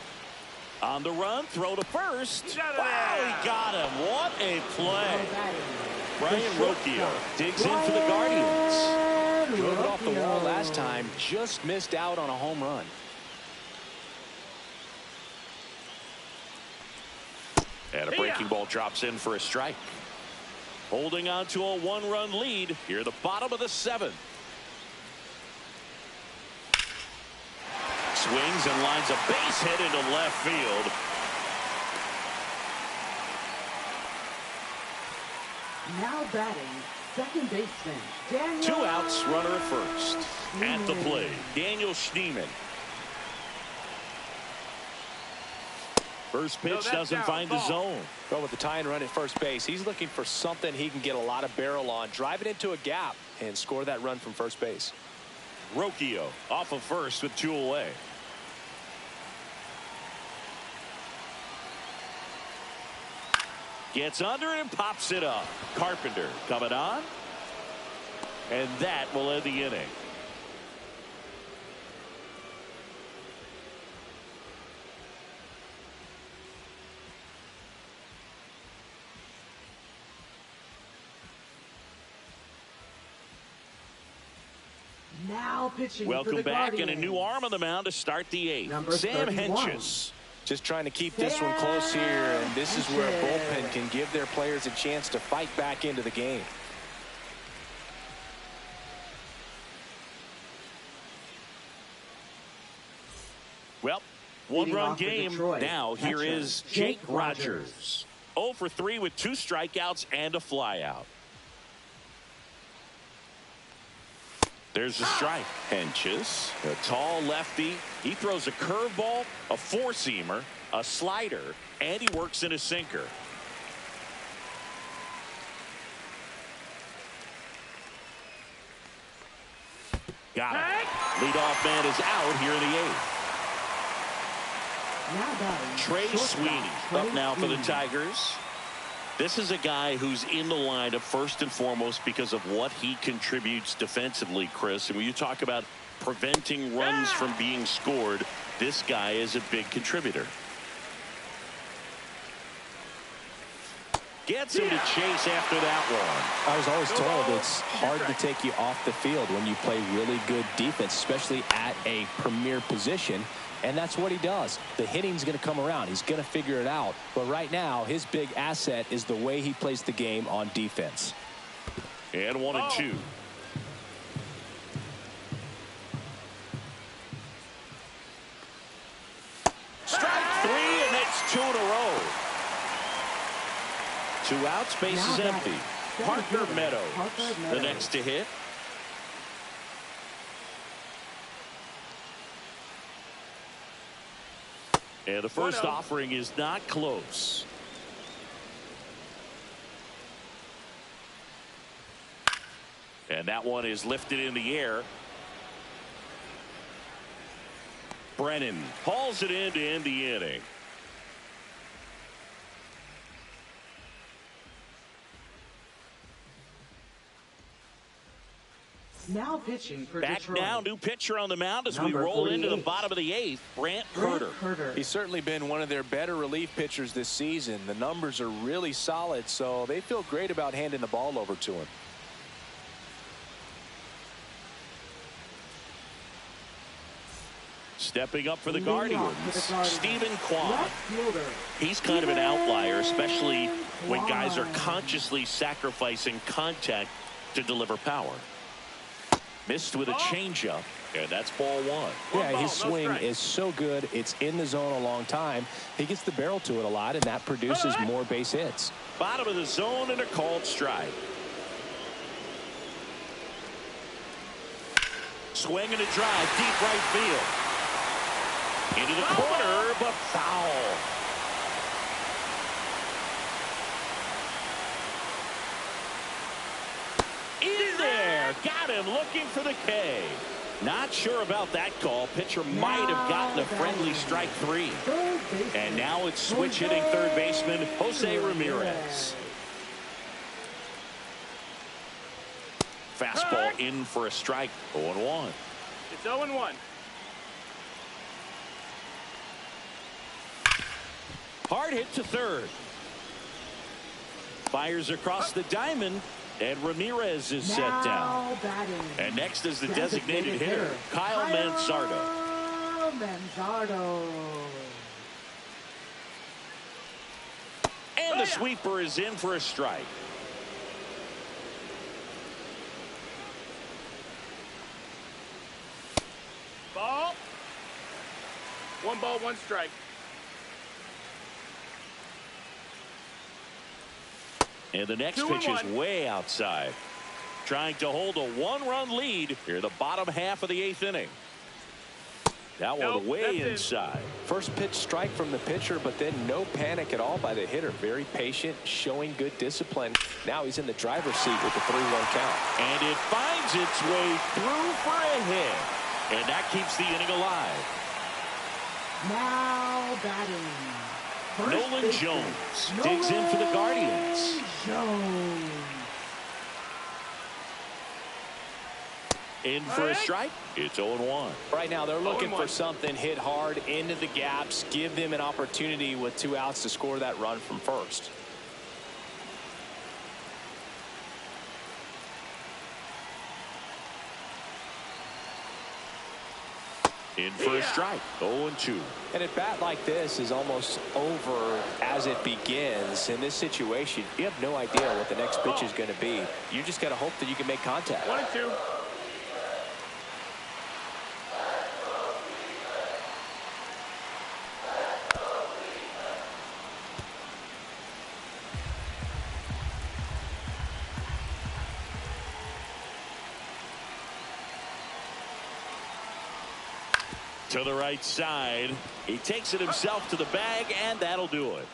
On the run, throw to first. Wow, he got him. What a play. Brian Rocchio digs in for the Guardians. Drove it off the wall last time. Just missed out on a home run. And a breaking ball drops in for a strike. Holding on to a 1-run lead here at the bottom of the 7th. Swings and lines a base hit into left field. Now batting, second baseman, Daniel. 2 outs, runner at first. At the plate, Daniel Schneemann. First pitch doesn't find the zone. Well, with the tying run at first base, he's looking for something he can get a lot of barrel on. Drive it into a gap and score that run from first base. Rocchio off of first with 2 away. Gets under it and pops it up. Carpenter coming on. And that will end the inning. Now pitching Welcome for the back, Guardians. and a new arm on the mound to start the 8th. Number Sam 31. Hentges. Just trying to keep this one close here, and this is where a bullpen can give their players a chance to fight back into the game. Well, Leading 1-run off for game Detroit, now. Here catcher, is Jake Rogers. 0 for 3 with 2 strikeouts and a flyout. There's the strike. Hentges, a tall lefty. He throws a curveball, a 4-seamer, a slider, and he works in a sinker. Got it. Leadoff man is out here in the 8th. Now batting, Trey shortstop, Sweeney Trey up now for the Sweeney. Tigers. This is a guy who's in the lineup first and foremost because of what he contributes defensively, Chris. And when you talk about preventing runs from being scored, this guy is a big contributor. Gets him to chase after that one. I was always told it's hard to take you off the field when you play really good defense, especially at a premier position. And that's what he does. The hitting's going to come around. He's going to figure it out. But right now, his big asset is the way he plays the game on defense. And 1-2. Strike 3, and that's 2 in a row. 2 outs, base Now is batting, empty. center Parker fielder, Meadows, Parker the Meadows. next to hit. And the first offering is not close. And that one is lifted in the air. Brennan hauls it in to end the inning. Now pitching for Back Detroit. now, new pitcher on the mound as we Number roll into the 48. bottom of the 8th. Brant Brent Curter. Curter. He's certainly been one of their better relief pitchers this season. The numbers are really solid, so they feel great about handing the ball over to him. Stepping up for the Leading Guardians, off for the Guardians. Stephen Kwan. Left fielder. He's kind of an outlier, especially Stephen when guys are Kwan. consciously sacrificing contact to deliver power. Missed with a changeup, and that's ball one. Yeah, his swing is so good. It's in the zone a long time. He gets the barrel to it a lot, and that produces more base hits. Bottom of the zone and a called strike. Swing and a drive, deep right field. Into the corner, but foul. In there, got him looking for the K. Not sure about that call. Pitcher might have gotten a friendly strike three. And now it's switch hitting third baseman Jose Ramirez. Fastball in for a strike. 0-1. It's 0-1. Hard hit to third. Fires across the diamond, and Ramirez is set down. And next is the designated hitter, Kyle Manzardo. And the sweeper is in for a strike. Ball. 1 ball, 1 strike. And the next pitch is way outside. Trying to hold a 1-run lead here, the bottom half of the 8th inning. That one way inside. First pitch strike from the pitcher, but then no panic at all by the hitter. Very patient, showing good discipline. Now he's in the driver's seat with the 3-1 count. And it finds its way through for a hit. And that keeps the inning alive. Now batting. Nolan Jones digs in for the Guardians. In for a strike. It's 0-1. Right now they're looking for something hit hard into the gaps. Give them an opportunity with 2 outs to score that run from first. In for a strike. 0-2. And a bat like this is almost over as it begins. In this situation, you have no idea what the next pitch is going to be. You just got to hope that you can make contact. 1-2. To the right side. He takes it himself to the bag, and that'll do it.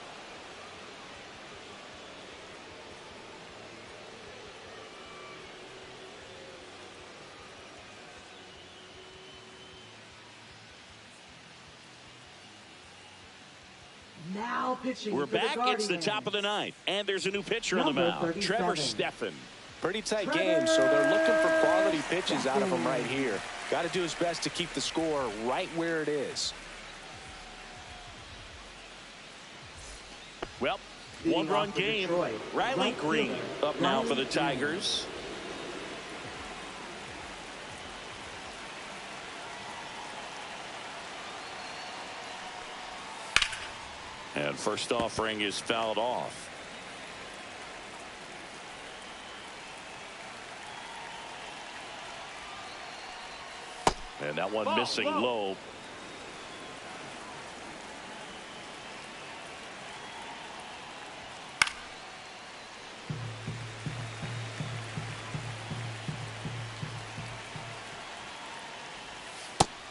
Now pitching. We're back. It's the top of the 9th, and there's a new pitcher on the mound. Trevor Stephan. Pretty tight game, so they're looking for quality pitches out of him right here. Got to do his best to keep the score right where it is. Well, 1-run game. Riley Green up now for the Tigers. And first offering is fouled off. And that one missing low.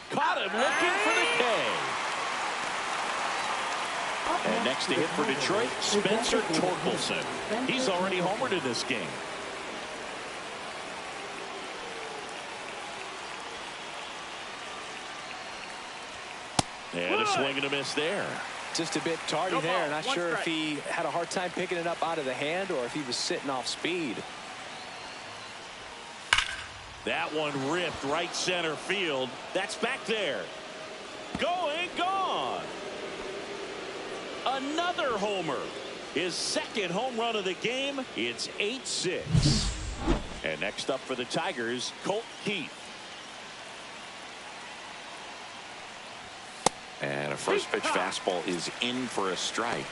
Caught him looking for the K. And next to hit for Detroit, Spencer Torkelson. He's already homered in this game. And a swing and a miss there. Just a bit tardy there. Not sure if he had a hard time picking it up out of the hand or if he was sitting off speed. That one ripped right center field. That's back there. Going, gone. Another homer. His second home run of the game. It's 8-6. And next up for the Tigers, Colt Keith. And a first pitch fastball is in for a strike.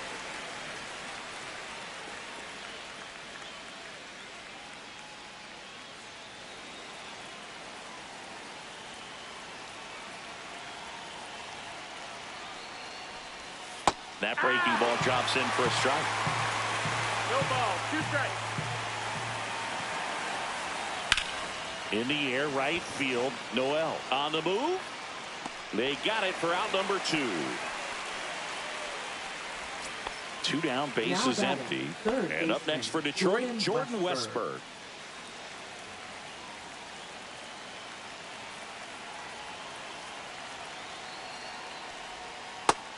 That breaking ball drops in for a strike. No ball. 2 strikes. In the air, right field. Noel on the move. They got it for out number 2. 2 down, bases empty. And up next for Detroit, Jordan Westburg.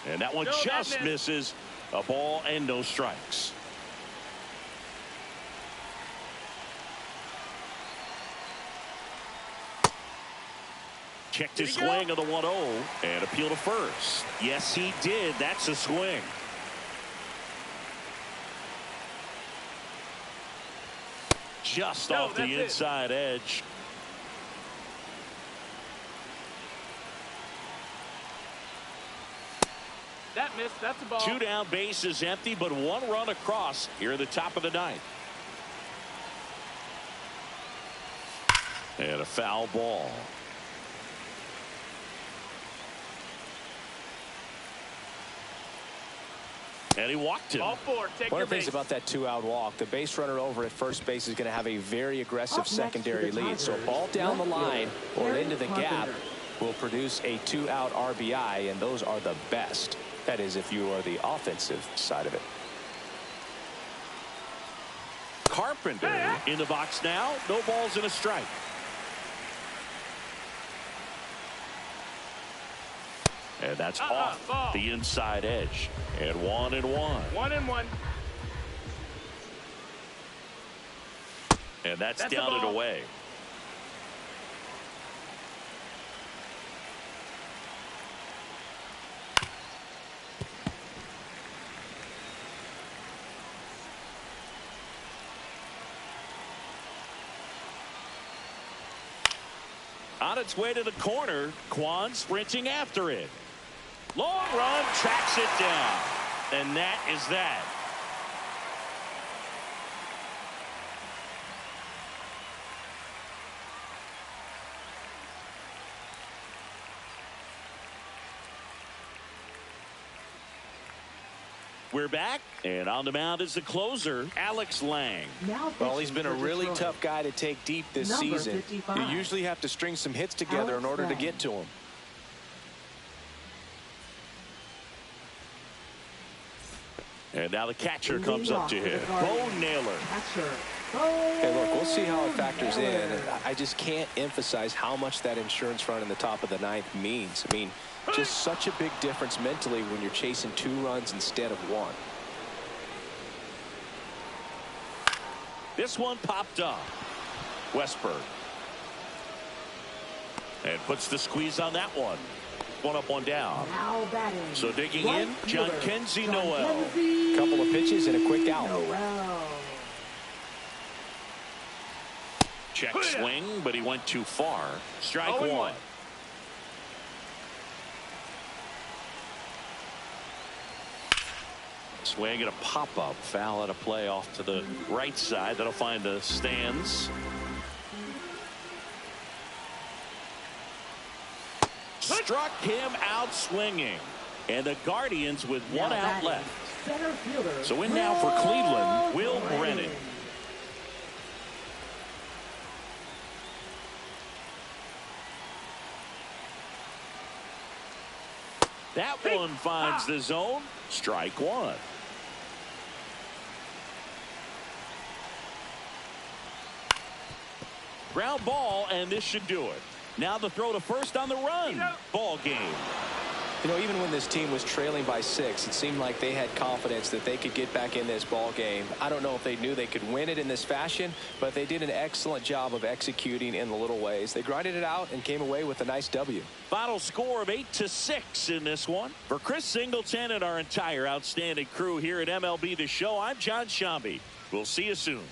And that one just misses. A ball and no strikes. Checked his swing of the 1-0 and appeal to first. Yes, he did. That's a swing. Just off the inside edge. That missed. That's a ball. 2 down, bases empty, but 1 run across here at the top of the 9th. And a foul ball. And he walked him. Ball 4. Take One your of the things base. about that 2-out walk, the base runner over at first base is going to have a very aggressive secondary lead. So a ball down the line or into the gap will produce a 2-out RBI, and those are the best. That is, if you are the offensive side of it. Carpenter in the box now. No balls and a strike. And that's off ball. the inside edge. And 1-1. 1-1. And that's a down and ball. away. On its way to the corner, Kwan sprinting after it. Long run, tracks it down. And that is that. We're back, and on the mound is the closer, Alex Lang. Well, he's been a really tough guy to take deep this season. You usually have to string some hits together in order to get to him. And now the catcher comes up to hit. Bo Naylor. Hey, look, we'll see how it factors in. I just can't emphasize how much that insurance run in the top of the 9th means. I mean, just such a big difference mentally when you're chasing 2 runs instead of 1. This one popped up. Westburg. And puts the squeeze on that one. 1 up, 1 down. So digging in, John Kenzie Noel. Couple of pitches and a quick out. Check swing, but he went too far. Strike 1. Swing and a pop-up. Foul at a play off to the right side. That'll find the stands. Struck him out swinging. And the Guardians with 1 out left. So in now for Cleveland, Will Brennan. That one finds the zone. Strike 1. Ground ball, and this should do it. Now the throw to first on the run. Ball game. You know, even when this team was trailing by 6, it seemed like they had confidence that they could get back in this ball game. I don't know if they knew they could win it in this fashion, but they did an excellent job of executing in the little ways. They grinded it out and came away with a nice W. Final score of 8-6 in this one. For Chris Singleton and our entire outstanding crew here at MLB The Show, I'm John Shambi. We'll see you soon.